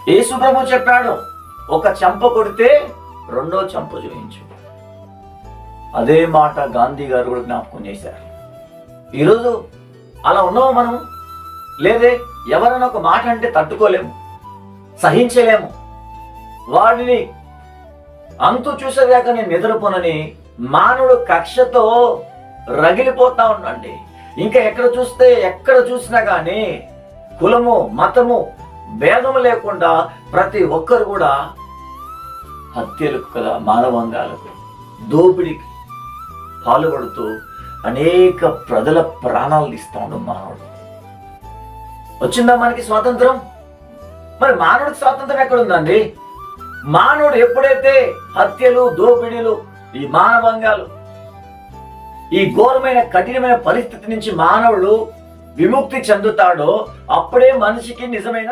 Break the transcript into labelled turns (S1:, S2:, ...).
S1: యేసు ప్రభు చెప్పాడు, ఒక చెంప కొడితే రెండో చెంప చూపించు. అదే మాట గాంధీ గారు కూడా జ్ఞాపకం చేశారు. ఈరోజు అలా ఉన్నాము మనం. లేదే, ఎవరైనా ఒక మాట అంటే తట్టుకోలేము, సహించలేము. వాడిని అంతు చూసేదాకా నేను నిద్రపోనని మానవుడు కక్షతో రగిలిపోతా ఉండండి. ఇంకా ఎక్కడ చూసినా కానీ కులము మతము భేదము లేకుండా ప్రతి ఒక్కరు కూడా హత్యలకు కదా, మానవంగాలకు, దోపిడికి పాల్పడుతూ అనేక ప్రజల ప్రాణాలు తీస్తూ ఉండడం మానవుడు. వచ్చిందా మనకి స్వాతంత్రం? మరి మానవుడికి స్వాతంత్రం ఎక్కడుందండి? మానవుడు ఎప్పుడైతే హత్యలు, దోపిడీలు, ఈ మానవంగాలు, ఈ ఘోరమైన కఠినమైన పరిస్థితి నుంచి మానవుడు విముక్తి చెందుతాడో అప్పుడే మనిషికి నిజమైన